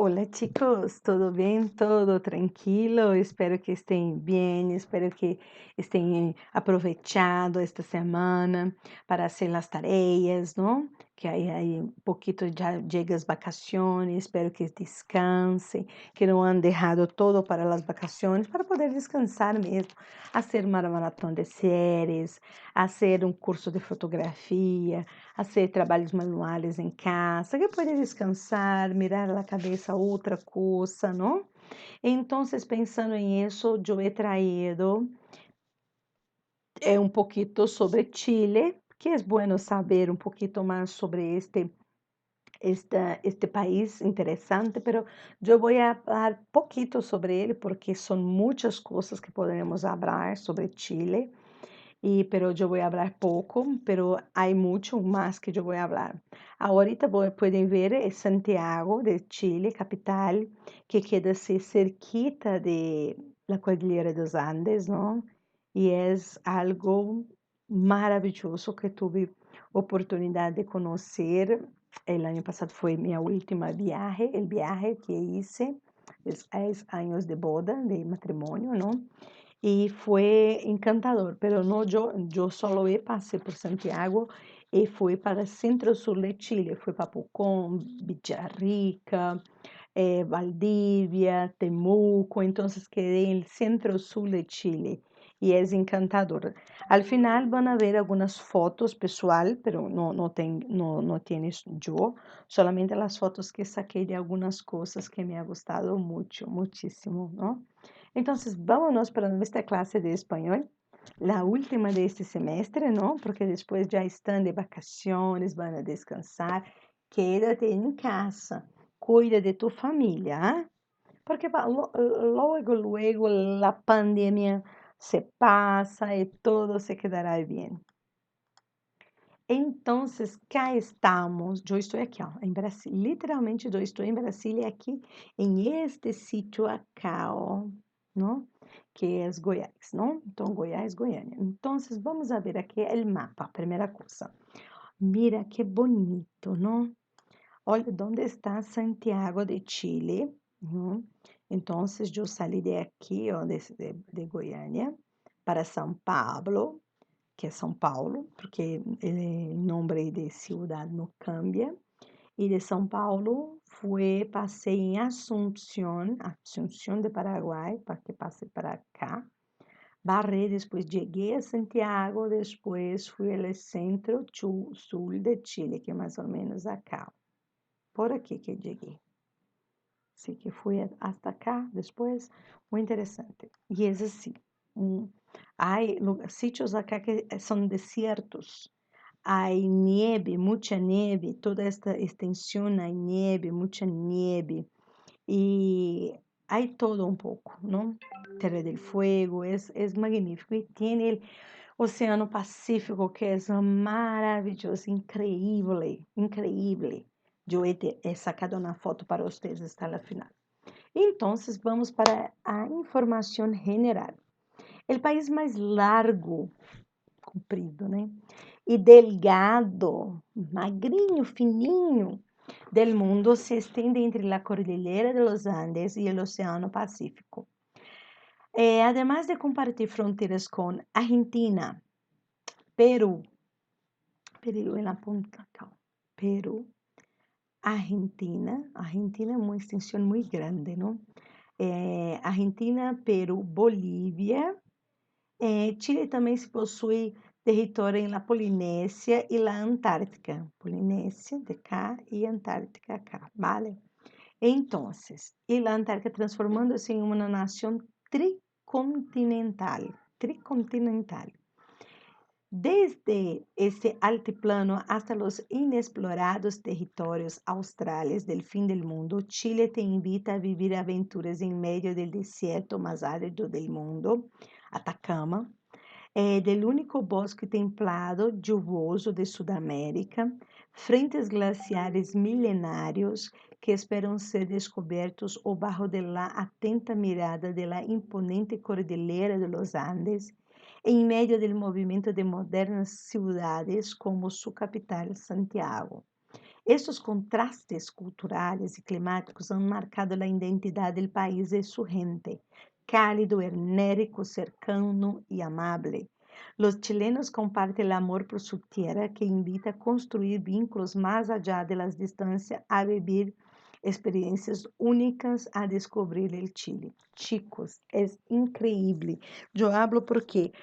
Hola chicos, ¿todo bien? ¿Todo tranquilo? Espero que estén bien, espero que estén aprovechando esta semana para hacer las tareas, ¿no? Que aí um pouquinho já chega as vacações, espero que descansem, que não han dejado todo para as vacações, para poder descansar mesmo, fazer uma maratona de séries, fazer um curso de fotografia, fazer trabalhos manuais em casa, que pode descansar, mirar a cabeça outra coisa, não? Então, pensando em isso, eu he traído um pouquinho sobre Chile, que é bueno saber um pouquinho mais sobre este país interessante, pero eu vou falar poquito sobre ele porque são muitas coisas que podemos falar sobre Chile. Pero yo voy a hablar poco, pero hay mucho más que yo voy a hablar. Ahorita pueden ver Santiago de Chile, capital, que queda así cerquita de la cordillera de los Andes, ¿no? Y es algo maravilloso que tuve oportunidad de conocer. El año pasado fue mi última viaje, el viaje que hice, es años de boda, de matrimonio, ¿no? Y fue encantador, pero no yo solo pasé por Santiago y fui para el centro sur de Chile, fui para Pucón, Villarrica, Valdivia, Temuco, entonces quedé en el centro sur de Chile y es encantador. Al final van a ver algunas fotos pessoal, pero no tienes yo, solamente las fotos que saqué de algunas cosas que me ha gustado mucho, muchísimo, ¿no? Entonces, vámonos para nuestra clase de español, la última de este semestre, ¿no? Porque después ya están de vacaciones, van a descansar. Quédate en casa, cuida de tu familia, ¿ah? Porque luego la pandemia se pasa y todo se quedará bien. Entonces, cá estamos. Eu estou aqui, ó, em Brasília. Literalmente, eu estou em Brasília, aqui em este sítio acá, ó, não? Que é Goiás, não? Então, Goiás, Goiânia. Então, vamos a ver aqui o mapa, primeira coisa. Mira que bonito, não? Olha onde está Santiago de Chile. Uhum. Então, eu saí de aqui, ó, de Goiânia, para São Paulo, que é São Paulo, porque o nome de cidade não cambia. E de São Paulo passei em Assunção de Paraguai, para que passe para cá. Barré, depois cheguei a Santiago, depois fui ao centro sul de Chile, que é mais ou menos acá. Por aqui que cheguei. Así que fui hasta acá después, muy interesante. Y es así, hay sitios acá que son desiertos, hay nieve, mucha nieve, toda esta extensión hay nieve, mucha nieve, y hay todo un poco, ¿no? Terra del Fuego, es magnífico, y tiene el Océano Pacífico, que es maravilloso, increíble, increíble. Eu he sacado uma foto para vocês, está lá final. Então, vamos para a informação general. O país mais largo, comprido, né? E delgado, magrinho, fininho, del mundo se estende entre a Cordilheira de los Andes e o Oceano Pacífico. Además de compartir fronteiras com Argentina, Perú, Perú en la punta, acá, Perú, Argentina es una extensión muy grande, ¿no? Argentina, Perú, Bolívia. Chile também se possui território em la Polinésia e la Antártica. Polinésia de cá e Antártica cá, ¿vale? Entonces, y la Antártica transformándose en una nación tricontinental, tricontinental. Desde este altiplano hasta los inexplorados territorios australes del fin del mundo, Chile te invita a vivir aventuras en medio del desierto más árido del mundo, Atacama, del único bosque templado lluvioso de Sudamérica, frentes glaciares milenarios que esperam ser descobertos o bajo de la atenta mirada de la imponente cordillera de los Andes, em meio do movimento de modernas cidades como sua capital, Santiago. Estos contrastes culturales y climáticos han marcado la identidad del país y su gente, cálido, enérgico, cercano y amable. Los chilenos comparten el amor por su tierra que invita a construir vínculos más allá de las distancias, a vivir experiencias únicas, a descubrir el Chile. Chicos, es increíble. Yo hablo porque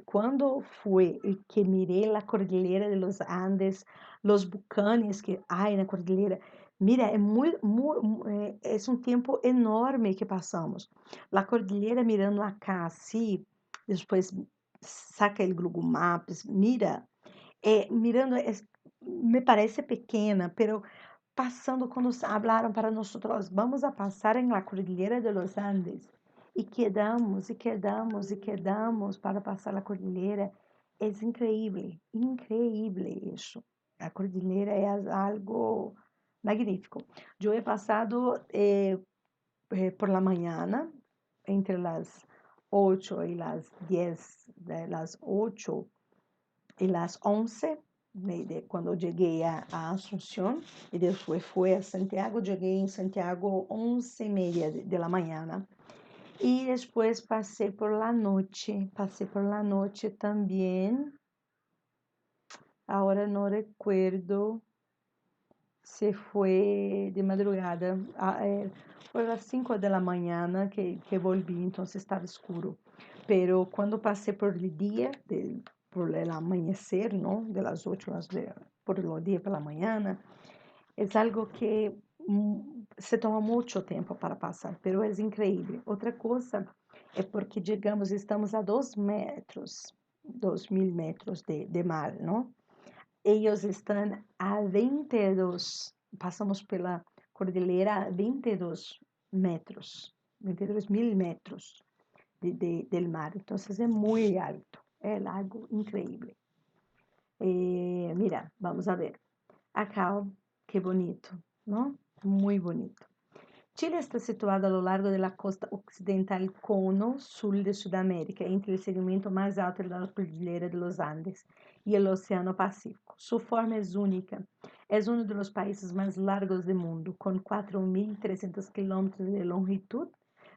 cuando fue y que miré la cordillera de los Andes, los volcanes que hay na cordilheira. Mira, é um tempo enorme que passamos. A cordilheira mirando acá, assim, depois saca o Google Maps, mira, mirando, me parece pequena, pero passando quando falaram para nós, vamos a passar em la cordilheira de los Andes. E quedamos, e quedamos, e quedamos para passar a cordilheira. É incrível, incrível isso. A cordilheira é algo magnífico. Eu he passado por la mañana, entre las 8 y las 10, de las 8 y las 11, cuando llegué a Asunción y después fui a Santiago, llegué en Santiago 11:30 de la mañana. Y después pasé por la noche también. Ahora no recuerdo se foi de madrugada. Foi às 5 da manhã que volvi, então estava escuro. Pero quando passei por o dia, por el amanhecer, não? De las 8 por o dia pela manhã, é algo que se toma muito tempo para passar, pero é incrível. Outra coisa é porque chegamos, estamos a 2 metros, 2.000 metros de mar, não? Eles estão a 22, passamos pela cordilheira a 22 metros, 22.000 metros del mar. Então, é muito alto, é algo incrível. Mira, vamos a ver. Acá, que bonito, não? Muito bonito. Chile está situado a lo largo de la costa occidental cono sul de Sudamérica, entre el segmento más alto de la cordillera de los Andes y el Océano Pacífico. Su forma es única. Es uno de los países más largos del mundo, con 4.300 kilómetros de longitud,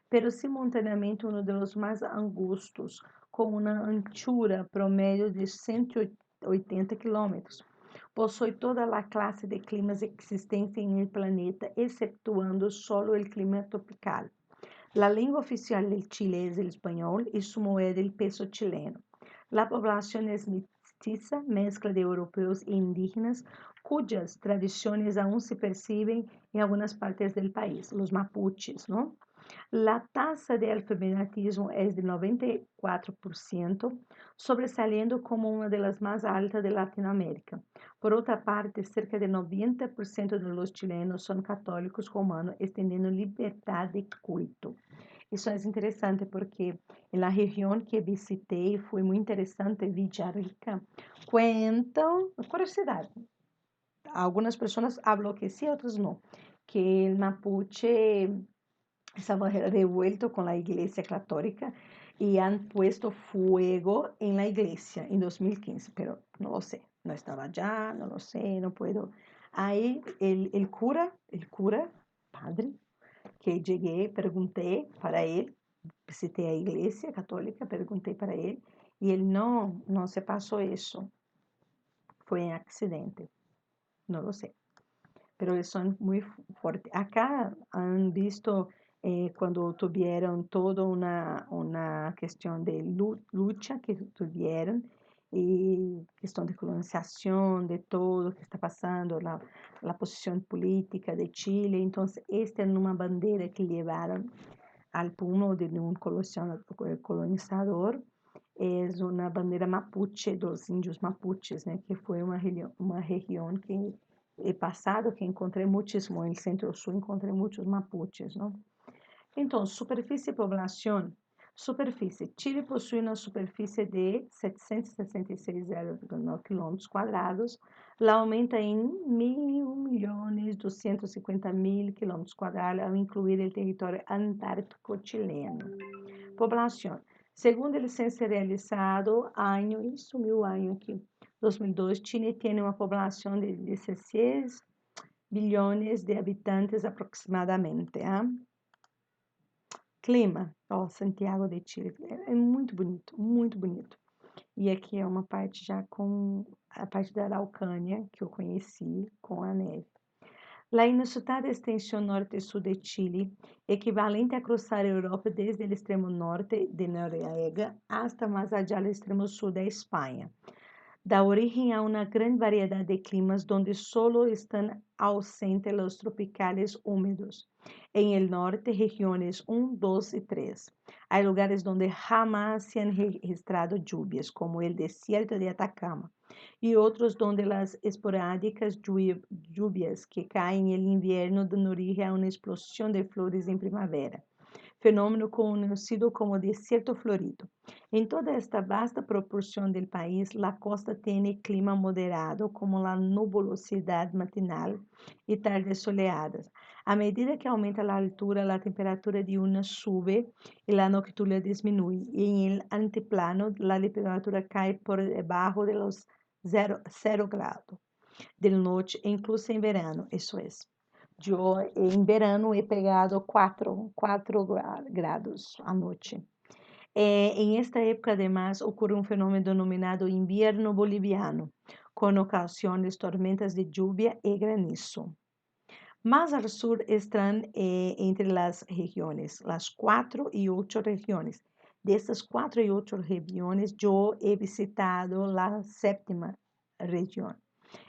pero simultáneamente uno de los más angostos, con una anchura promedio de 180 kilómetros. Possui toda a classe de climas existentes no planeta, excetuando solo o clima tropical. A língua oficial do Chile é o espanhol e sua moeda o peso chileno. A população é mestiça, mescla de europeus e indígenas, cujas tradições aún se percebem em algumas partes do país, os mapuches, não? La tasa de alfabetismo es de 94%, sobresaliendo como una de las más altas de Latinoamérica. Por otra parte, cerca del 90% de los chilenos son católicos romanos, extendiendo libertad de culto. Isso é interessante porque na região que visitei foi muito interessante, Villarrica. Cuentam, curiosidade, algumas pessoas falam que sim, outras não, que o Mapuche estaba revuelto con la Iglesia Católica y han puesto fuego en la iglesia en 2015, pero no lo sé, no estaba allá, no lo sé, no puedo. Ahí el cura, padre, que llegué, pregunté para él, visité a Iglesia Católica, pregunté para él, y él no se pasó eso, fue un accidente, no lo sé. Pero eles são muito fortes. Acá han visto quando tiveram toda uma questão de luta que tiveram e questão de colonização, de todo que está passando, a posição política de Chile. Então, esta é uma bandeira que levaram ao puno de um colonizador. É uma bandeira mapuche, dos índios mapuches, né, que foi uma região que passado que encontrei muitíssimo, no centro-sul encontrei muitos mapuches, não? Então, superfície e população. Superfície. Chile possui uma superfície de 766,9 km², lá aumenta em 1.250.000 km², ao incluir o território antártico chileno. População. Segundo o censo realizado, sumiu o ano aqui, 2002, Chile tem uma população de 16 bilhões de habitantes aproximadamente. Clima, Santiago de Chile, é muito bonito, muito bonito. E aqui é uma parte já com a parte da Araucânia, que eu conheci com a neve. La inusitada extensión norte-sur de Chile, equivalente a cruzar Europa desde el extremo norte de Noruega hasta más allá del extremo sur de España. Da origen a una gran variedad de climas donde solo están ausentes los tropicales húmedos. En el norte, regiones 1, 2 y 3. Hay lugares donde jamás se han registrado lluvias, como el desierto de Atacama, y otros donde las esporádicas lluvias que caen en el invierno dan origen a una explosión de flores en primavera, fenómeno conocido como desierto florido. En toda esta vasta proporción del país, la costa tiene clima moderado, como la nubosidad matinal y tardes soleadas. A medida que aumenta la altura, la temperatura diurna sube y la nocturna disminuye, y en el anteplano la temperatura cae por debajo de los 0 grados de noche, incluso en verano, eso es. Yo en verano he pegado 4 grados a noche. En esta época, además, ocurre un fenómeno denominado invierno boliviano, con ocasiones tormentas de lluvia y granizo. Más al sur están entre las regiones, las 4 y 8 regiones. De estas 4 y 8 regiones, yo he visitado la séptima región,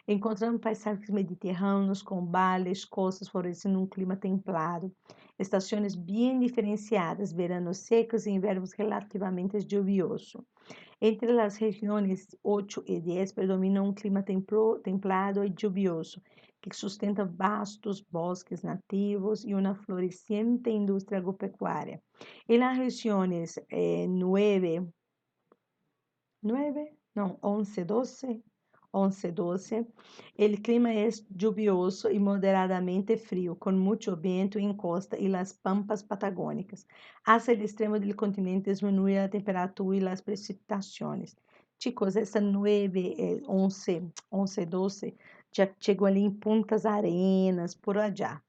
encontrando paisagens mediterrâneos com vales, costas favorecendo um clima templado, estações bem diferenciadas, veranos secos e invernos relativamente lluvioso. Entre as regiões 8 e 10 predomina um clima templado e lluvioso, que sustenta vastos bosques nativos e uma florescente indústria agropecuária. E nas regiões 11, 12, el clima es lluvioso y moderadamente frío, con mucho viento en costa y las pampas patagónicas. Hacia el extremo del continente disminuye la temperatura y las precipitaciones. Chicos, essa 9, 11, 12, já chegou ali em Puntas Arenas, por allá.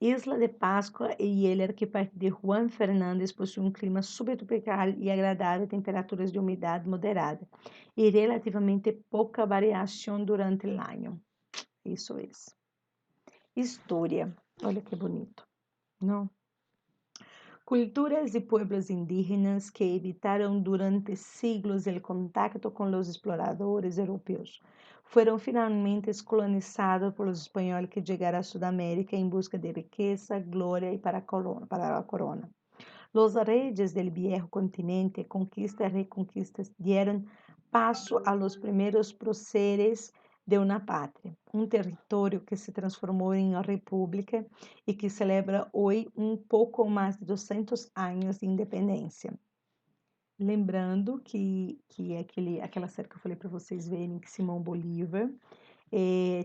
Isla de Páscoa e el arquipélago de Juan Fernández possui um clima subtropical e agradável, temperaturas de umidade moderada e relativamente pouca variação durante o ano. Isso é. História. Olha que bonito, não? Culturas e pueblos indígenas que evitaram durante siglos o contacto com os exploradores europeus foram finalmente colonizados por los espanhóis que chegaram a Sudamérica em busca de riqueza, glória e para a corona. Los reyes del viejo continente, conquistas y reconquistas, dieron paso a los primeros próceres de una patria, un territorio que se transformó en una república y que celebra hoy un poco más de 200 anos de independência. Lembrando que aquela série que eu falei para vocês verem, que Simão Bolívar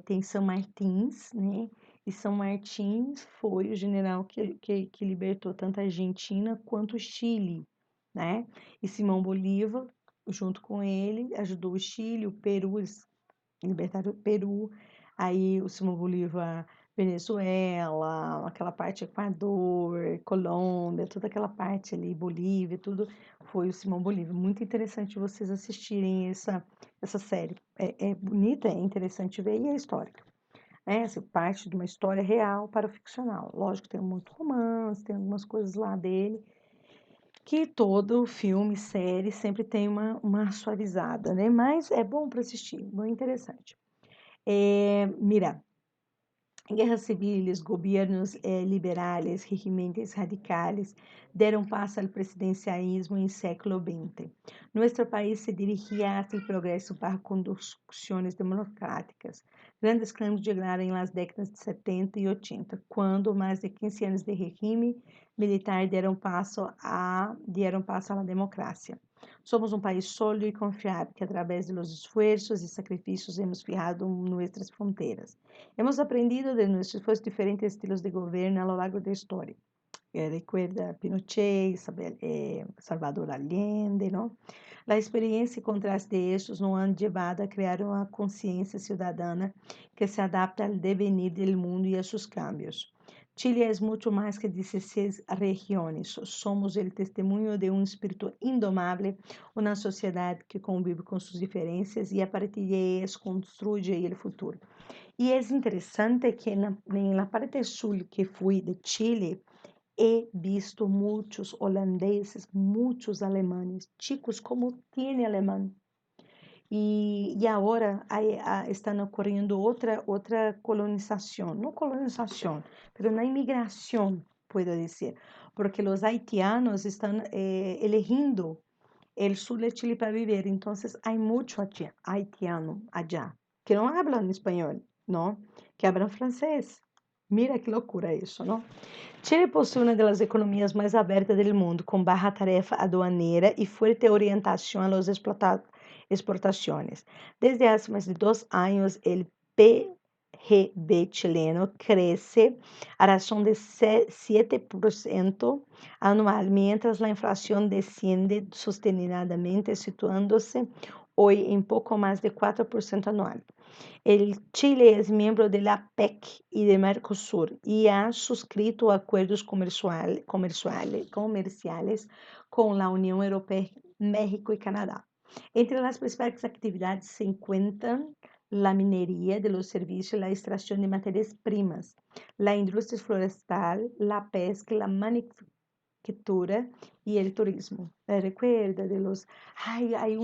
tem São Martins, né? E São Martins foi o general que libertou tanto a Argentina quanto o Chile, né? E Simão Bolívar, junto com ele, ajudou o Chile, o Peru, eles libertaram o Peru, aí o Simão Bolívar, Venezuela, aquela parte Equador, Colômbia, toda aquela parte ali, Bolívia, tudo foi o Simão Bolívar. Muito interessante vocês assistirem essa série. É bonita, é interessante ver e é histórica. Essa parte de uma história real para o ficcional. Lógico que tem muito romance, tem algumas coisas lá dele, que todo filme, série, sempre tem uma suavizada, né? Mas é bom para assistir, muito interessante. Mira, guerras civiles, gobiernos liberales, regímenes radicales deram paso al presidencialismo en século XX. Nuestro país se dirigía hacia el progreso para conducciones democráticas. Grandes cambios llegaron en las décadas de 70 y 80, cuando más de 15 anos de regime militar deram paso a la democracia. Somos um país sólido e confiável que, através de los esfuerzos e sacrifícios, hemos fijado nuestras fronteras. Hemos aprendido de nuestros diferentes estilos de governo a lo largo da história. recuerda Pinochet, Salvador Allende, ¿no? La experiencia y contraste de estos nos han llevado a crear una conciencia ciudadana que se adapta al devenir del mundo y a sus cambios. Chile es mucho más que 16 regiones. Somos el testimonio de un espíritu indomable, una sociedad que convive con sus diferencias y a partir de ellas construye el futuro. Y es interesante que en la parte sur que fui de Chile, he visto muchos holandeses, muchos alemanes, chicos, como tiene alemán. Y ahora están ocurriendo otra colonización, no colonización, pero una inmigración, puedo decir, porque los haitianos están eligiendo el sur de Chile para vivir, entonces hay mucho haitiano allá, que no hablan español, ¿no? Que hablan francés. Mira qué locura eso, ¿no? Chile possui uma das economias mais abertas do mundo, com baixa tarefa aduaneira e forte orientação às exportações. Desde há mais de 2 anos, o PRB chileno cresce a razão de 7% anual, mientras a inflação desciende sostenidamente, situando-se hoje em pouco mais de 4% anual. El Chile es miembro de la PEC y de Mercosur y ha suscrito acuerdos comerciales con la Unión Europea, México y Canadá. Entre las principales actividades se encuentran la minería de los servicios, la extracción de materias primas, la industria forestal, la pesca, la manufactura y el turismo. Recuerda de los... hay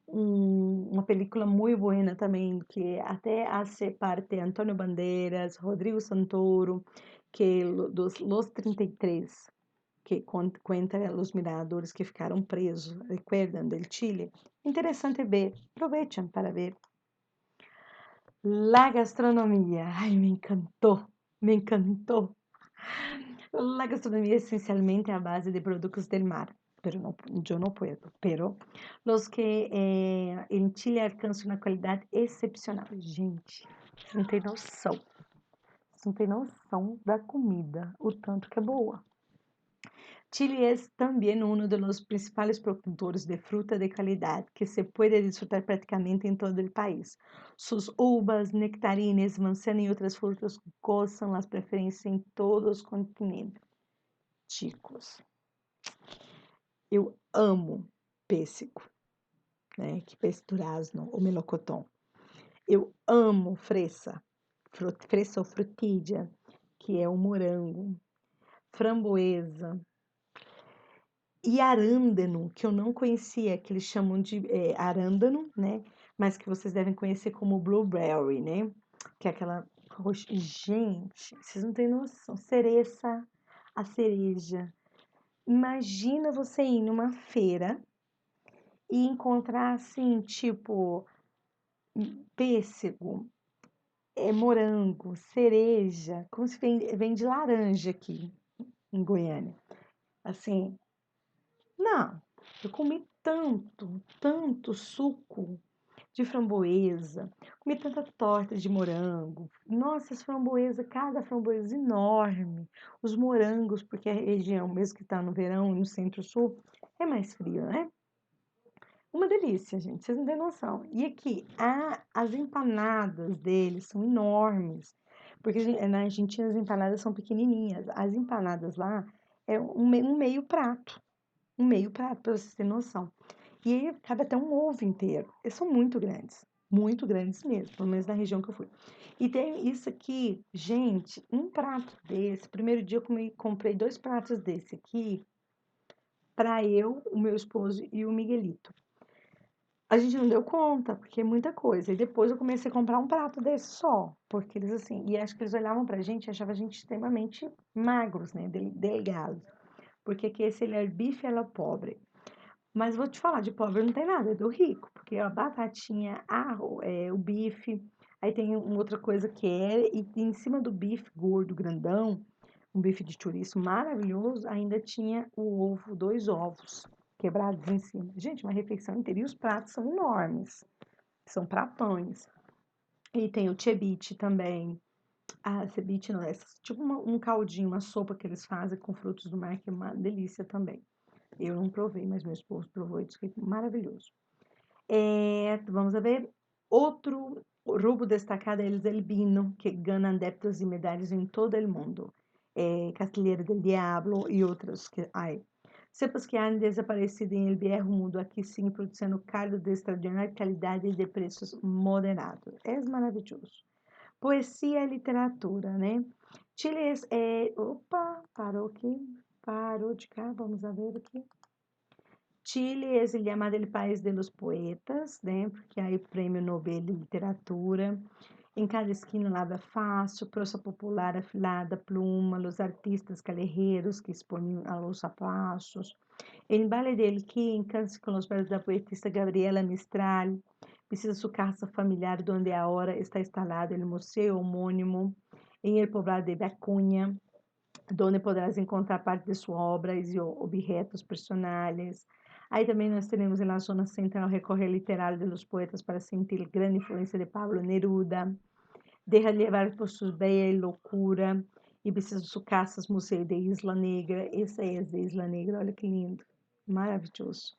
uma película muito buena também, que até hace parte Antônio Bandeiras, Rodrigo Santoro, que dos Los 33, que conta os miradores que ficaram presos, recuerdan del Chile. Interessante ver, aproveitem para ver. La gastronomia, ai, me encantou, me encantou. La gastronomía es esencialmente a base de productos del mar, pero no, yo no puedo, pero los que em Chile alcançam uma qualidade excepcional. Gente, você não tem noção. Você não tem noção da comida, o tanto que é boa. Chile es también uno de los principales productores de fruta de calidad que se puede disfrutar prácticamente en todo el país. Sus uvas, nectarines, manzana y otras frutas gozan las preferencias en todos los continentes. Chicos, eu amo pêssego, né? Que pêssego durazno, o melocotão. Eu amo fressa ou frutídia, que é o morango, framboesa e arándano, que eu não conhecia, que eles chamam de arándano, né? Mas que vocês devem conhecer como blueberry, né? Que é aquela roxa. Gente, vocês não têm noção. A cereja. Imagina você ir numa feira e encontrar assim, tipo, pêssego, morango, cereja, como se vende laranja aqui em Goiânia. Assim, não, eu comi tanto suco de framboesa, comi tanta torta de morango. Nossa, as framboesas, cada framboesa enorme. Os morangos, porque a região, mesmo que está no verão, no centro-sul, é mais frio, né? Uma delícia, gente, vocês não têm noção. E aqui, as empanadas deles são enormes, porque na Argentina as empanadas são pequenininhas. As empanadas lá é um meio prato, para vocês terem noção. E aí cabe até um ovo inteiro. Eles são muito grandes mesmo, pelo menos na região que eu fui. E tem isso aqui, gente, um prato desse. Primeiro dia eu comprei 2 pratos desse aqui para eu, o meu esposo e o Miguelito. A gente não deu conta, porque é muita coisa. E depois eu comecei a comprar um prato desse só, porque eles assim, e acho que eles olhavam pra gente e achavam a gente extremamente magros, né, delgados. Porque aqui esse ele é bife à la pobre. Mas vou te falar, de pobre não tem nada, é do rico, porque a batatinha, o bife, aí tem uma outra coisa que e em cima do bife gordo, grandão, um bife de chouriço maravilhoso, ainda tinha o ovo, 2 ovos quebrados em cima. Gente, uma refeição inteira. E os pratos são enormes, são pratões. E tem o ceviche também, Ah, ceviche não, é tipo um caldinho, uma sopa que eles fazem com frutos do mar, que é uma delícia também. Eu não provei, mas meu esposo provou e disse que é maravilhoso. Vamos a ver. Outro rubro destacado é el vino, que ganha adeptos e medalhas em todo o mundo. Castilleira del Diablo e outros que há. Cepas que han desaparecido em el viejo mundo, aqui sim, produzindo caldo de extraordinária qualidade e de preços moderados. É maravilhoso. Poesia e literatura, né? Chile opa, parou aqui, parou de cá, vamos ver aqui. Chile es el llamado el país de los poetas, né? Porque aí o Prêmio Nobel de Literatura. Em cada esquina nada fácil, prosa popular afilada, pluma, los artistas callejeros que expõem a los aplausos. El Vale del Quincas, com os versos da poetista Gabriela Mistral, visita sua casa familiar, onde agora está instalado o museu homônimo, em el poblado de Vicuña, onde poderás encontrar parte de suas obras e objetos personais. Aí também nós temos na zona central o recorrer literário de los poetas para sentir a grande influência de Pablo Neruda. Deja levar por sua beia e loucura e visita suas casas, museu de Isla Negra. Esse é de Isla Negra, olha que lindo, maravilhoso.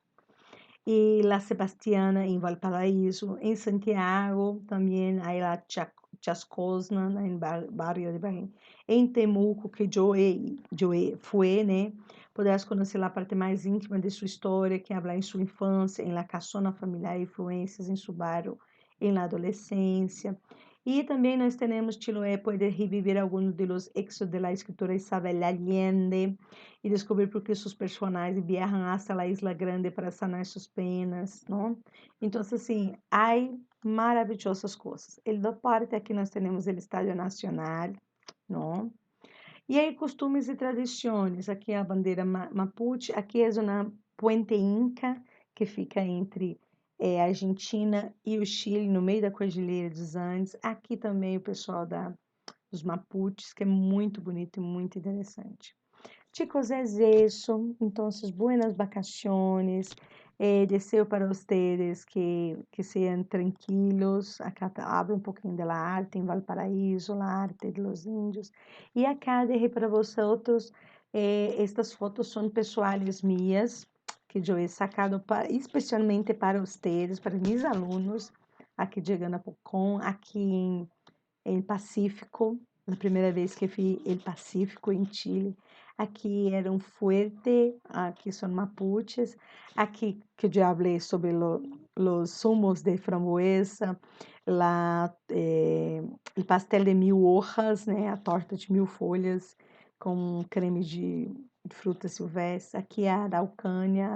E La Sebastiana em Valparaíso, em Santiago também há la Chascosna, em barrio de Bahia. Em Temuco, que eu fui, né? Poderás conhecer a parte mais íntima de sua história, que habla em sua infância, em la casona familiar, influências em seu barrio, em la adolescência. E também nós temos Chiloé, pode reviver alguns dos éxitos da escritora Isabel Allende e descobrir por que seus personagens viajam hasta a Isla Grande para sanar suas penas, não? Então, assim, há maravilhosas coisas. El da parte aqui nós temos o Estádio Nacional, não? E aí, costumes e tradições. Aqui é a bandeira Mapuche, aqui é a zona Puente Inca, que fica entre a Argentina e o Chile, no meio da Cordilheira dos Andes. Aqui também o pessoal dos Mapuches, que é muito bonito e muito interessante. Chicos, es eso. Entonces, buenas vacaciones. Deseo para ustedes que sean tranquilos. Acá hablo un poquinho de la arte en Valparaíso, la arte de los indios. E acá deixei para vosotros, estas fotos são pessoais minhas, que eu he sacado especialmente para ustedes, para mis alunos, aqui de Ganapocom, aqui em Pacífico, na primeira vez que fui em Pacífico, em Chile. Aqui era um fuerte, aqui são mapuches, aqui que eu já falei sobre os zumos de framboesa, o pastel de mil hojas, né, a torta de mil folhas com creme de frutas silvestres. Aqui é a araucânia,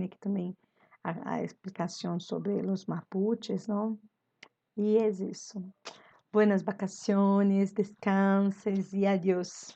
que também a explicação sobre os mapuches, não? E é isso. Buenas vacaciones, descanses y adiós.